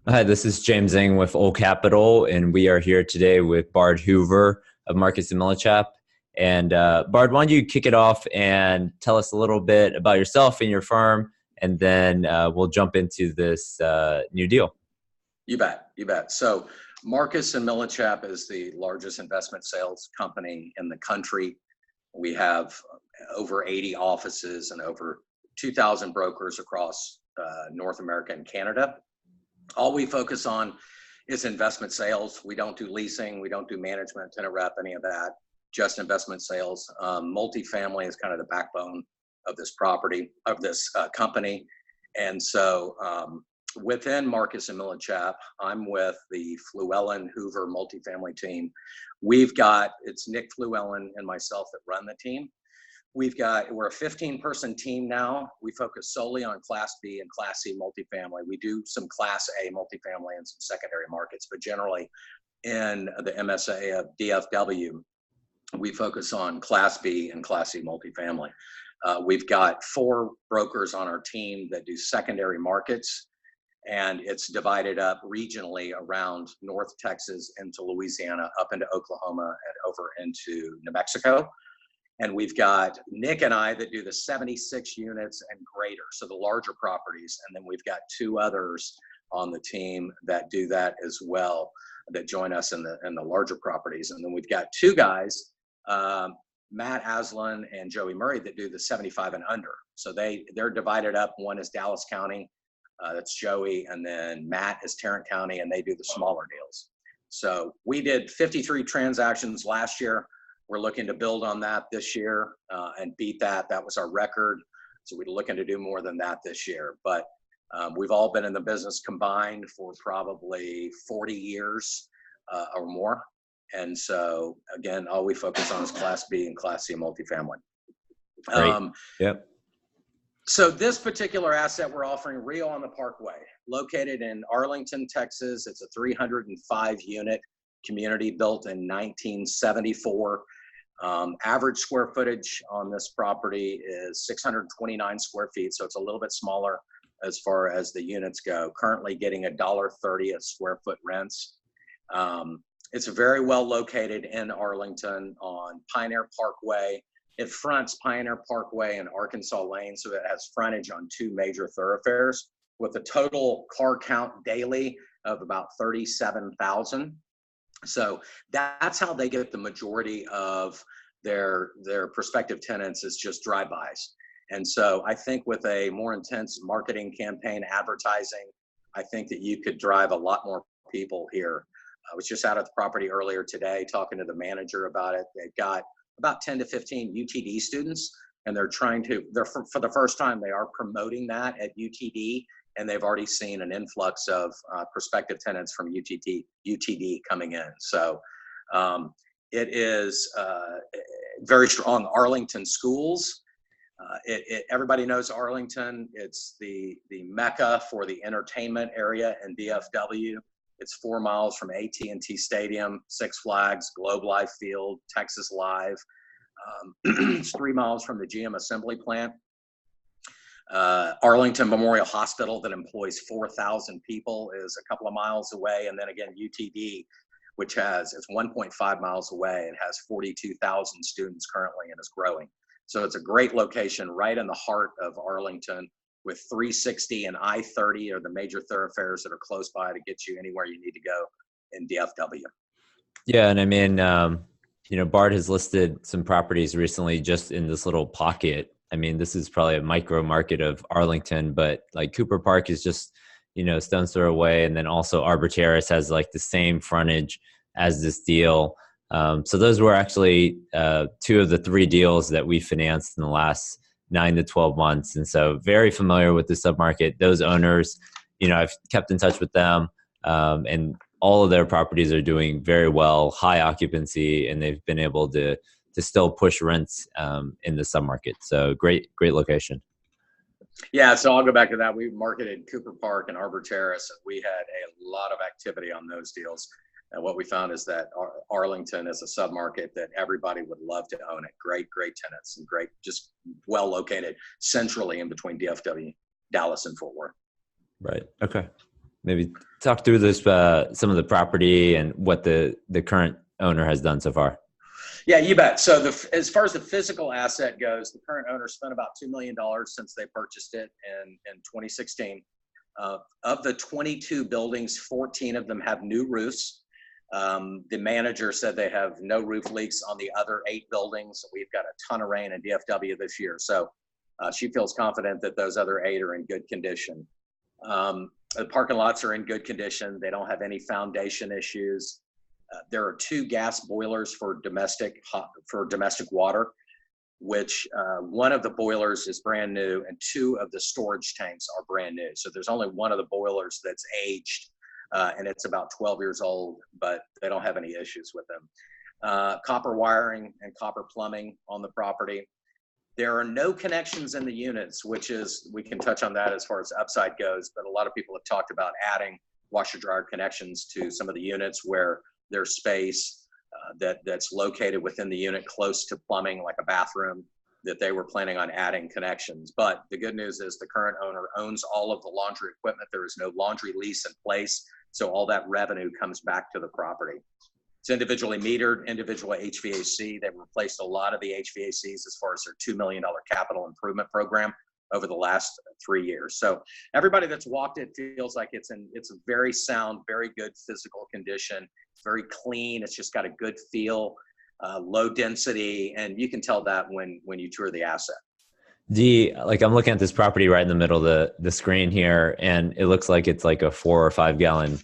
Hi, this is James Eng with Old Capital, and we are here today with Bard.Hoover of Marcus and Millichap. And Bard, why don't you kick it off and tell us a little bit about yourself and your firm, and then we'll jump into this new deal. You bet. You bet. So Marcus and Millichap is the largest investment sales company in the country. We have over 80 offices and over 2,000 brokers across North America and Canada. All we focus on is investment sales. We don't do leasing. We don't do management, tenant rep, any of that, just investment sales. Multifamily is kind of the backbone of this company. And so within Marcus and Millichap, I'm with the Hoover multifamily team. It's Nick Fluellen and myself that run the team. We're a 15-person team now. We focus solely on Class B and Class C multifamily. We do some Class A multifamily and some secondary markets, but generally in the MSA of DFW, we focus on Class B and Class C multifamily. We've got 4 brokers on our team that do secondary markets, and it's divided up regionally around North Texas into Louisiana, up into Oklahoma, and over into New Mexico. And we've got Nick and I that do the 76 units and greater, so the larger properties. And then we've got 2 others on the team that do that as well, that join us in the larger properties. And then we've got 2 guys, Matt Aslan and Joey Murray, that do the 75 and under. So they're divided up. One is Dallas County, that's Joey, and then Matt is Tarrant County, and they do the smaller deals. So we did 53 transactions last year. We're looking to build on that this year and beat that. That was our record. So we're looking to do more than that this year. But we've all been in the business combined for probably 40 years or more. And so, again, all we focus on is Class B and Class C multifamily. Great. Yep. So this particular asset we're offering, Rio on the Parkway, located in Arlington, Texas. It's a 305-unit community built in 1974. Average square footage on this property is 629 square feet, so it's a little bit smaller as far as the units go. Currently getting $1.30 a square foot rents. It's very well located in Arlington on Pioneer Parkway. It fronts Pioneer Parkway and Arkansas Lane, so it has frontage on 2 major thoroughfares with a total car count daily of about 37,000. So that's how they get the majority of their prospective tenants, is just drive-bys. And so I think with a more intense marketing campaign, advertising, I think that you could drive a lot more people here. I was just out at the property earlier today talking to the manager about it. They've got about 10 to 15 UTD students, and for the first time, they are promoting that at UTD. And they've already seen an influx of prospective tenants from UTD coming in. So it is very strong. Arlington schools. Everybody knows Arlington. It's the mecca for the entertainment area in DFW. It's 4 miles from AT&T Stadium, Six Flags, Globe Life Field, Texas Live. It's 3 miles from the GM assembly plant. Arlington Memorial Hospital, that employs 4,000 people, is a couple of miles away. And then again, UTD, it's 1.5 miles away. It has 42,000 students currently and is growing. So it's a great location right in the heart of Arlington, with 360 and I-30 are the major thoroughfares that are close by to get you anywhere you need to go in DFW. Yeah, and I mean, Bard has listed some properties recently just in this little pocket. I mean, this is probably a micro market of Arlington, but like Cooper Park is just, stone's throw away. And then also Arbor Terrace has like the same frontage as this deal. So those were actually 2 of the 3 deals that we financed in the last 9 to 12 months. And so very familiar with the submarket. Those owners, I've kept in touch with them, and all of their properties are doing very well, high occupancy, and they've been able to still push rents in the submarket. So great location. Yeah, so I'll go back to that. We marketed Cooper Park and Arbor Terrace. We had a lot of activity on those deals. And what we found is that Arlington is a submarket that everybody would love to own it. Great tenants and great, just well located centrally in between DFW, Dallas, and Fort Worth. Right. Okay. Maybe talk through this, some of the property and what the current owner has done so far. Yeah, you bet. So as far as the physical asset goes, the current owner spent about $2 million since they purchased it in 2016. Of the 22 buildings, 14 of them have new roofs. The manager said they have no roof leaks on the other 8 buildings. We've got a ton of rain in DFW this year. So she feels confident that those other 8 are in good condition. The parking lots are in good condition. They don't have any foundation issues. There are 2 gas boilers for domestic water, which one of the boilers is brand new and 2 of the storage tanks are brand new. So there's only one of the boilers that's aged and it's about 12 years old, but they don't have any issues with them. Copper wiring and copper plumbing on the property. There are no connections in the units, which is, we can touch on that as far as upside goes, but a lot of people have talked about adding washer dryer connections to some of the units where there's space that's located within the unit close to plumbing, like a bathroom, that they were planning on adding connections. But the good news is the current owner owns all of the laundry equipment. There is no laundry lease in place, so all that revenue comes back to the property. It's individually metered, individual HVAC. They've replaced a lot of the HVACs as far as their $2 million capital improvement program over the last 3 years. So everybody that's walked it feels like it's a very sound, very good physical condition. It's very clean. It's just got a good feel, low density, and you can tell that when you tour the asset. Like I'm looking at this property right in the middle of the screen here, and it looks like it's like a 4 or 5 gallon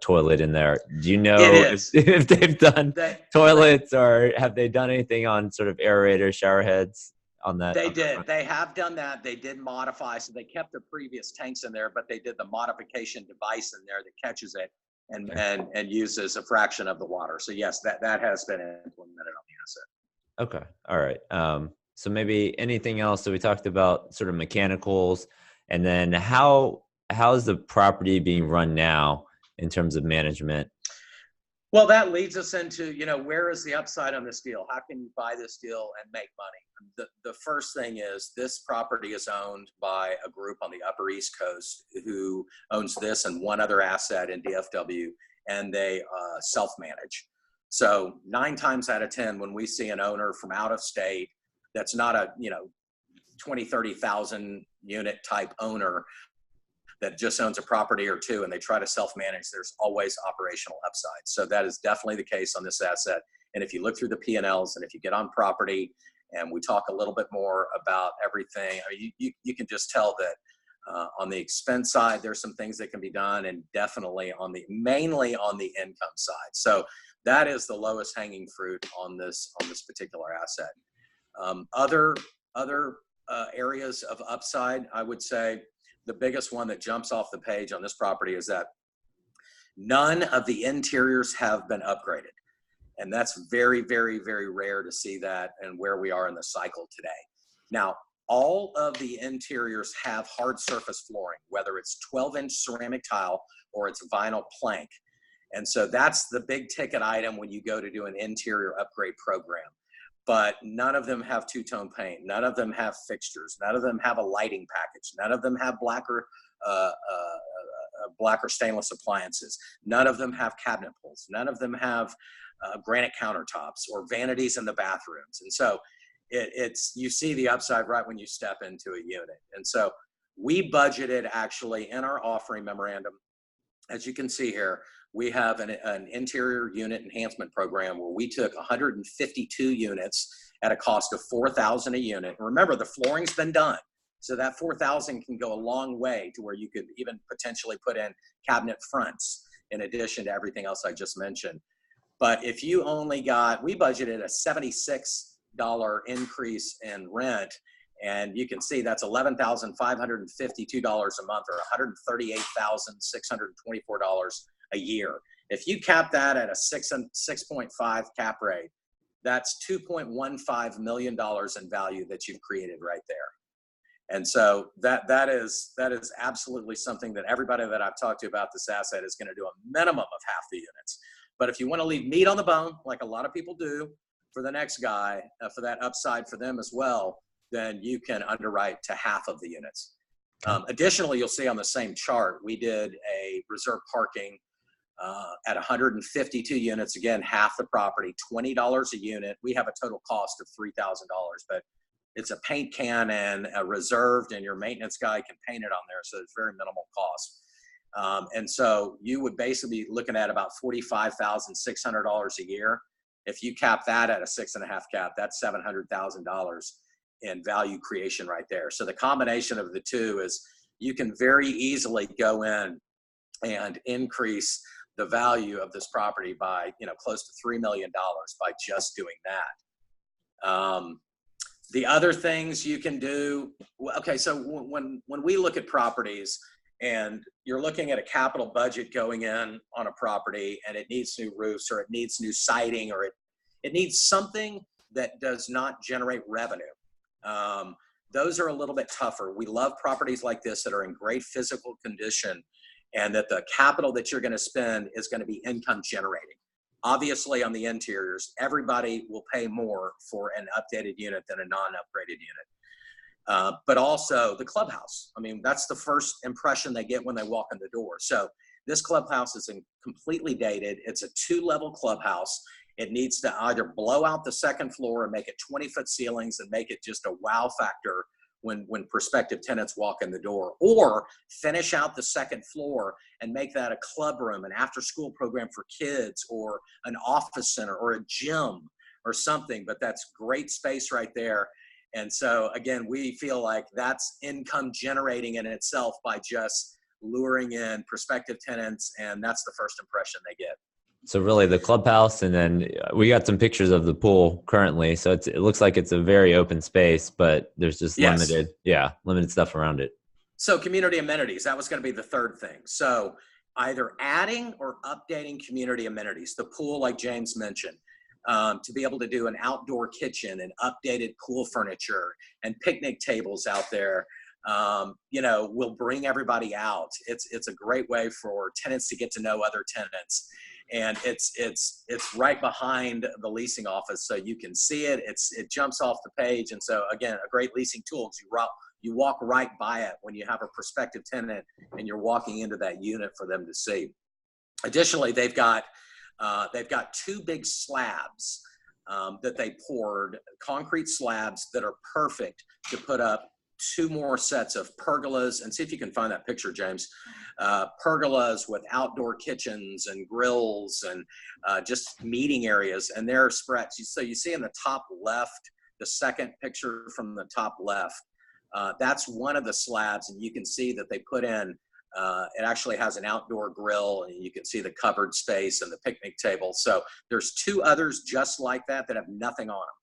toilet in there. Do you know if they've done toilets or have they done anything on sort of aerator shower heads on that? They did. They have done that. They did modify. So they kept the previous tanks in there, but they did the modification device in there that catches it and uses a fraction of the water. So yes, that has been implemented on the asset. Okay. All right. So maybe anything else that we talked about, sort of mechanicals, and then how is the property being run now in terms of management? Well, that leads us into, where is the upside on this deal? How can you buy this deal and make money? The first thing is this property is owned by a group on the Upper East Coast who owns this and one other asset in DFW, and they self-manage. So 9 times out of 10, when we see an owner from out of state that's not a 20, 30,000 unit type owner that just owns a property or 2 and they try to self-manage, there's always operational upside. So that is definitely the case on this asset. And if you look through the P&Ls and if you get on property and we talk a little bit more about everything, I mean, you can just tell that on the expense side, there's some things that can be done, and definitely mainly on the income side. So that is the lowest hanging fruit on this particular asset. Other areas of upside, I would say, the biggest one that jumps off the page on this property is that none of the interiors have been upgraded. And that's very, very, very rare to see that and where we are in the cycle today. Now, all of the interiors have hard surface flooring, whether it's 12-inch ceramic tile or it's vinyl plank. And so that's the big ticket item when you go to do an interior upgrade program. But none of them have two-tone paint. None of them have fixtures. None of them have a lighting package. None of them have black or stainless appliances. None of them have cabinet pulls. None of them have granite countertops or vanities in the bathrooms. And so you see the upside right when you step into a unit. And so we budgeted actually in our offering memorandum, as you can see here, we have an interior unit enhancement program where we took 152 units at a cost of $4,000 a unit. And remember, the flooring's been done. So that $4,000 can go a long way to where you could even potentially put in cabinet fronts in addition to everything else I just mentioned. But if you only we budgeted a $76 increase in rent, and you can see that's $11,552 a month, or $138,624 a year. If you cap that at a 6.5 cap rate, that's $2.15 million in value that you've created right there. And so that is absolutely something that everybody that I've talked to about this asset is going to do a minimum of half the units. But if you want to leave meat on the bone, like a lot of people do for the next guy, for that upside for them as well, then you can underwrite to half of the units. Okay. Additionally, you'll see on the same chart, we did a reserve parking at 152 units, again, half the property, $20 a unit. We have a total cost of $3,000, but it's a paint can and a reserved, and your maintenance guy can paint it on there, so it's very minimal cost. And so you would basically be looking at about $45,600 a year. If you cap that at a 6.5 cap, that's $700,000 in value creation right there. So the combination of the two is you can very easily go in and increase the value of this property by, close to $3 million by just doing that. The other things you can do, okay, so when we look at properties and you're looking at a capital budget going in on a property and it needs new roofs or it needs new siding or it needs something that does not generate revenue. Those are a little bit tougher. We love properties like this that are in great physical condition and that the capital that you're going to spend is going to be income generating. Obviously, on the interiors, everybody will pay more for an updated unit than a non-upgraded unit. But also the clubhouse. I mean, that's the first impression they get when they walk in the door. So this clubhouse is completely dated. It's a 2-level clubhouse. It needs to either blow out the second floor and make it 20-foot ceilings and make it just a wow factor when prospective tenants walk in the door, or finish out the second floor and make that a club room, an after-school program for kids, or an office center, or a gym, or something. But that's great space right there. And so, again, we feel like that's income generating in itself by just luring in prospective tenants, and that's the first impression they get. So really the clubhouse, and then we got some pictures of the pool currently. So it looks like it's a very open space, but there's just limited stuff around it. So community amenities, that was going to be the third thing. So either adding or updating community amenities, the pool, like James mentioned, to be able to do an outdoor kitchen and updated pool furniture and picnic tables out there, will bring everybody out. It's a great way for tenants to get to know other tenants. And it's right behind the leasing office, so you can see it. It jumps off the page, and so again, a great leasing tool. You walk right by it when you have a prospective tenant and you're walking into that unit for them to see. Additionally, they've got 2 big slabs that they poured, concrete slabs that are perfect to put up 2 more sets of pergolas, and see if you can find that picture, James. Pergolas with outdoor kitchens and grills and just meeting areas, and they're spread. So you see in the top left, the second picture from the top left, that's one of the slabs, and you can see that they put in, it actually has an outdoor grill, and you can see the covered space and the picnic table. So there's 2 others just like that have nothing on them.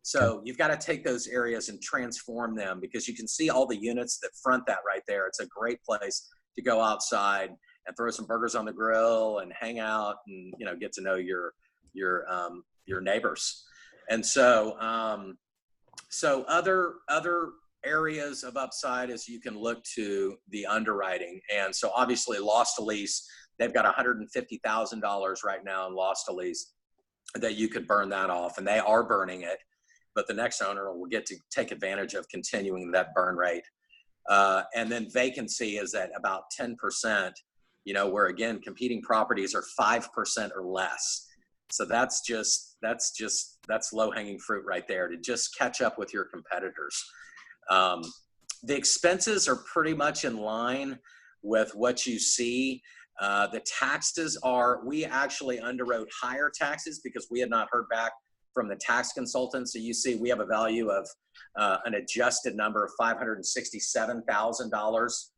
So you've got to take those areas and transform them, because you can see all the units that front that right there. It's a great place to go outside and throw some burgers on the grill and hang out and, get to know your neighbors. And so, other areas of upside is you can look to the underwriting. And so obviously loss to lease, they've got $150,000 right now in loss to lease that you could burn that off, and they are burning it. But the next owner will get to take advantage of continuing that burn rate. And then vacancy is at about 10%, where again, competing properties are 5% or less. So that's low hanging fruit right there to just catch up with your competitors. The expenses are pretty much in line with what you see. The taxes we actually underwrote higher taxes because we had not heard back from the tax consultant. So you see we have a value of an adjusted number of $567,000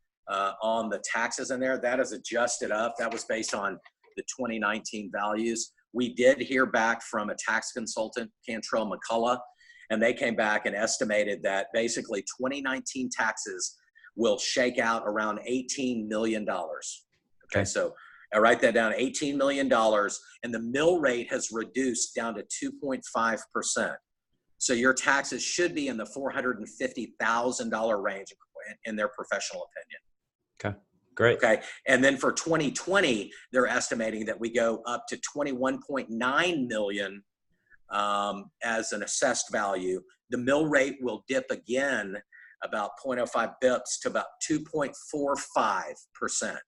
on the taxes in there. That is adjusted up. That was based on the 2019 values. We did hear back from a tax consultant, Cantrell McCullough, and they came back and estimated that basically 2019 taxes will shake out around $18 million. Okay, so I write that down, $18 million, and the mill rate has reduced down to 2.5%. So your taxes should be in the $450,000 range in their professional opinion. Okay, great. Okay, and then for 2020, they're estimating that we go up to $21.9 million as an assessed value. The mill rate will dip again about 0.05 bips to about 2.45%.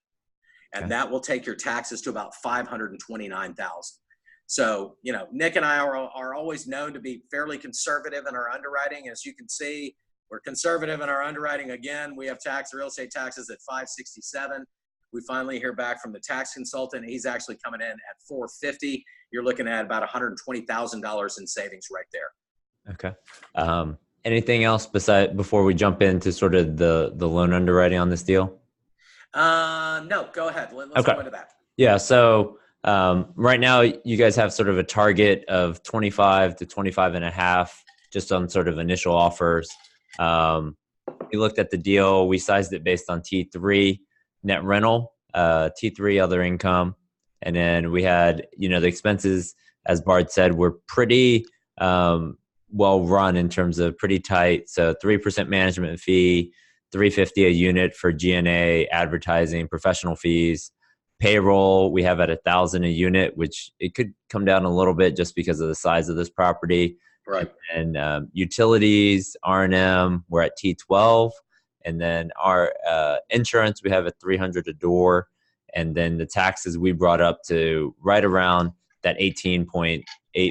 And that will take your taxes to about $529,000. So, you know, Nick and I are always known to be fairly conservative in our underwriting. As you can see, we're conservative in our underwriting. Again, we have real estate taxes at 567. We finally hear back from the tax consultant. He's actually coming in at 450. You're looking at about $120,000 in savings right there. Okay. Anything else before we jump into sort of the loan underwriting on this deal? No, go ahead. Let's go into that. Yeah. So right now you guys have sort of a target of 25 to 25 and a half, just on sort of initial offers. We looked at the deal. We sized it based on T3 net rental, T3 other income. And then we had, you know, the expenses, as Bard said, were pretty well run in terms of pretty tight. So 3% management fee, $350 a unit for G&A, advertising, professional fees, payroll. We have at $1,000 a unit, which it could come down a little bit just because of the size of this property. Right. And utilities, R&M, we're at T12. And then our insurance, we have at $300 a door. And then the taxes we brought up to right around that $18.8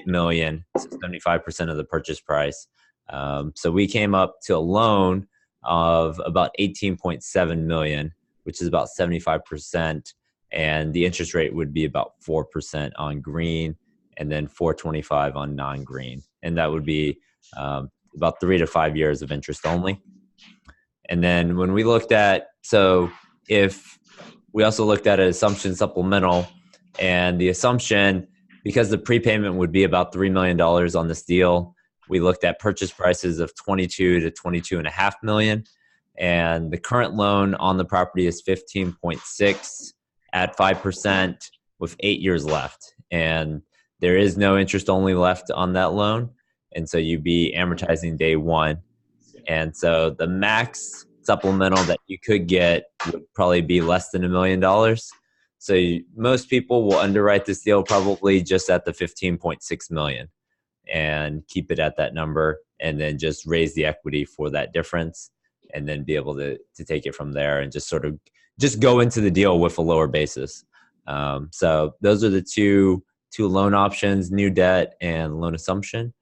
million, so 75% of the purchase price. So we came up to a loan of about $18.7 million, which is about 75%. And the interest rate would be about 4% on green and then 4.25 on non-green. And that would be about 3 to 5 years of interest only. And then when we looked at, we also looked at an assumption supplemental, and the assumption, because the prepayment would be about $3 million on this deal, we looked at purchase prices of 22 to 22.5 million. And the current loan on the property is 15.6 at 5% with 8 years left. And there is no interest only left on that loan. And so you'd be amortizing day one. And so the max supplemental that you could get would probably be less than $1 million. So most people will underwrite this deal probably just at the 15.6 million and keep it at that number, and then just raise the equity for that difference, and then be able to take it from there and just sort of just go into the deal with a lower basis. So those are the two loan options: new debt and loan assumption.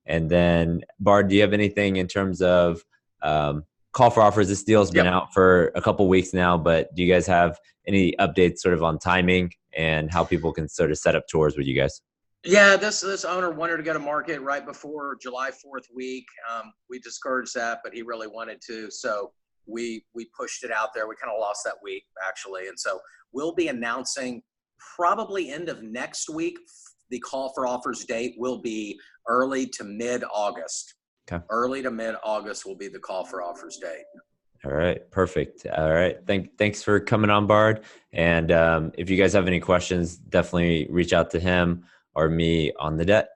And then Bard, do you have anything in terms of call for offers? This deal has been out for a couple weeks now, but do you guys have any updates sort of on timing and how people can sort of set up tours with you guys? Yeah, this owner wanted to go to market right before July 4th week. We discouraged that, but he really wanted to. So we pushed it out there. We kind of lost that week, actually. And so we'll be announcing probably end of next week. The call for offers date will be early to mid-August. Okay. Early to mid-August will be the call for offers date. All right. Perfect. All right. Thanks for coming on, Bard. And if you guys have any questions, definitely reach out to him or me on the debt.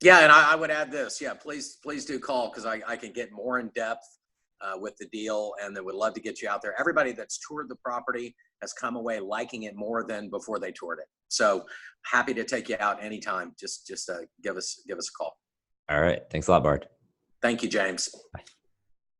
Yeah. And I would add this. Yeah, please do call, because I can get more in depth with the deal, and they would love to get you out there. Everybody that's toured the property has come away liking it more than before they toured it. So happy to take you out anytime. Just give us a call. All right. Thanks a lot, Bard. Thank you, James. Bye.